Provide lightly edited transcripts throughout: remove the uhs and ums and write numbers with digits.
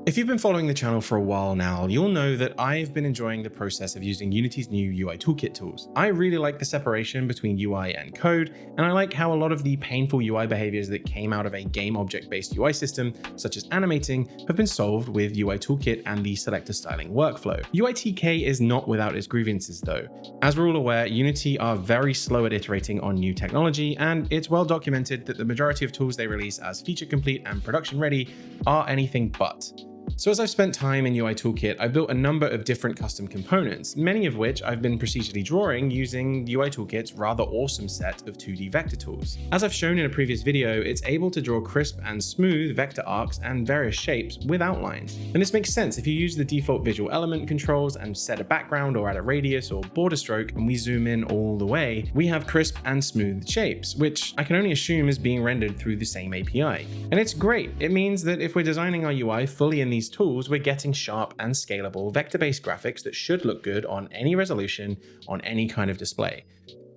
If you've been following the channel for a while now, you'll know that I've been enjoying the process of using Unity's new UI Toolkit tools. I really like the separation between UI and code, and I like how a lot of the painful UI behaviors that came out of a game object-based UI system, such as animating, have been solved with UI Toolkit and the selector styling workflow. UITK is not without its grievances though. As we're all aware, Unity are very slow at iterating on new technology, and it's well documented that the majority of tools they release as feature complete and production ready are anything but. So as I've spent time in UI Toolkit, I've built a number of different custom components, many of which I've been procedurally drawing using UI Toolkit's rather awesome set of 2D vector tools. As I've shown in a previous video, it's able to draw crisp and smooth vector arcs and various shapes with outlines. And this makes sense if you use the default visual element controls and set a background or add a radius or border stroke, and we zoom in all the way, we have crisp and smooth shapes, which I can only assume is being rendered through the same API. And it's great. It means that if we're designing our UI fully in these tools, we're getting sharp and scalable vector-based graphics that should look good on any resolution, on any kind of display.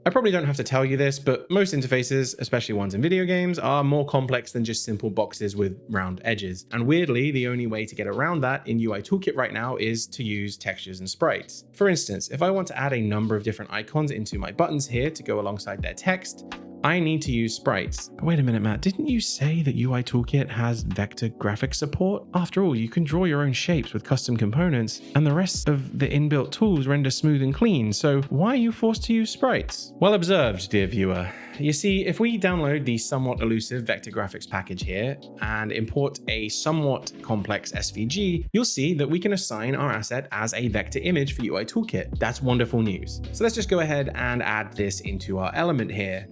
I probably don't have to tell you this, but most interfaces, especially ones in video games, are more complex than just simple boxes with round edges. And weirdly, the only way to get around that in UI Toolkit right now is to use textures and sprites. For instance, if I want to add a number of different icons into my buttons here to go alongside their text, I need to use sprites. But wait a minute, Matt, didn't you say that UI Toolkit has vector graphics support? After all, you can draw your own shapes with custom components, and the rest of the inbuilt tools render smooth and clean, so why are you forced to use sprites? Well observed, dear viewer. You see, if we download the somewhat elusive vector graphics package here and import a somewhat complex SVG, you'll see that we can assign our asset as a vector image for UI Toolkit. That's wonderful news. So let's just go ahead and add this into our element here.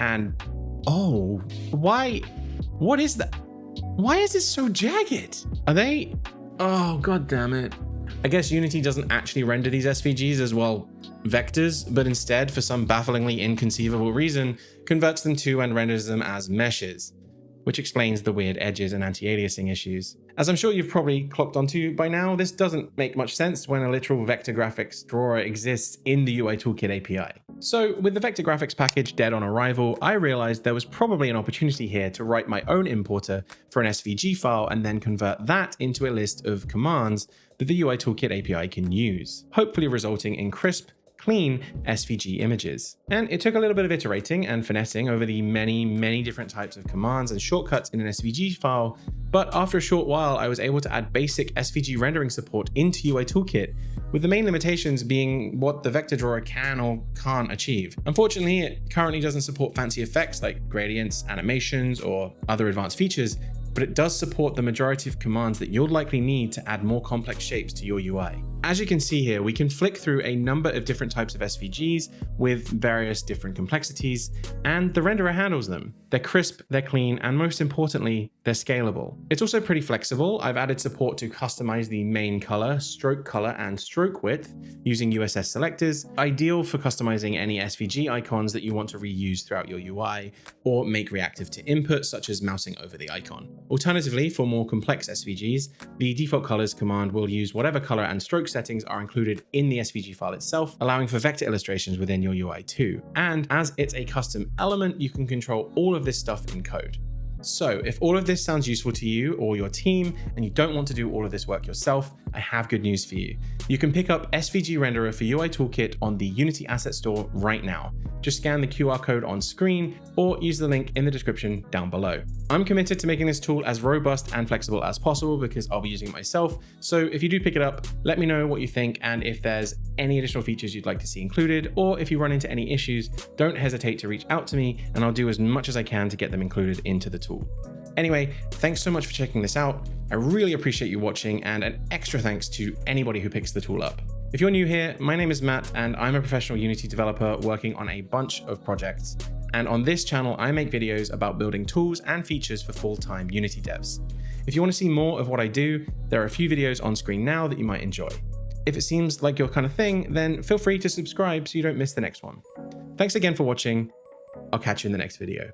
And oh, what is that? Why is this so jagged? Are they, oh, god damn it. I guess Unity doesn't actually render these SVGs as, well, vectors, but instead, for some bafflingly inconceivable reason, converts them to and renders them as meshes, which explains the weird edges and anti-aliasing issues. As I'm sure you've probably clocked onto by now, this doesn't make much sense when a literal vector graphics drawer exists in the UI Toolkit API. So with the vector graphics package dead on arrival, I realized there was probably an opportunity here to write my own importer for an SVG file and then convert that into a list of commands that the UI Toolkit API can use, hopefully resulting in crisp, clean SVG images. And it took a little bit of iterating and finessing over the many different types of commands and shortcuts in an SVG file, but after a short while, I was able to add basic SVG rendering support into UI Toolkit, with the main limitations being what the vector drawer can or can't achieve. Unfortunately, it currently doesn't support fancy effects like gradients, animations, or other advanced features, but it does support the majority of commands that you'll likely need to add more complex shapes to your UI. As you can see here, we can flick through a number of different types of SVGs with various different complexities, and the renderer handles them. They're crisp, they're clean, and most importantly, they're scalable. It's also pretty flexible. I've added support to customize the main color, and stroke width using USS selectors, ideal for customizing any SVG icons that you want to reuse throughout your UI, or make reactive to input, such as mousing over the icon. Alternatively, for more complex SVGs, the default colors command will use whatever color and stroke settings are included in the SVG file itself, allowing for vector illustrations within your UI too. And as it's a custom element, you can control all of this stuff in code. So if all of this sounds useful to you or your team and you don't want to do all of this work yourself, I have good news for you. You can pick up SVG Renderer for UI Toolkit on the Unity Asset Store right now. Just scan the QR code on screen or use the link in the description down below. I'm committed to making this tool as robust and flexible as possible because I'll be using it myself. So if you do pick it up, let me know what you think and if there's any additional features you'd like to see included, or if you run into any issues, don't hesitate to reach out to me and I'll do as much as I can to get them included into the tool. Anyway, thanks so much for checking this out. I really appreciate you watching, and an extra thanks to anybody who picks the tool up. If you're new here, my name is Matt and I'm a professional Unity developer working on a bunch of projects. And on this channel, I make videos about building tools and features for full-time Unity devs. If you want to see more of what I do, there are a few videos on screen now that you might enjoy. If it seems like your kind of thing, then feel free to subscribe so you don't miss the next one. Thanks again for watching. I'll catch you in the next video.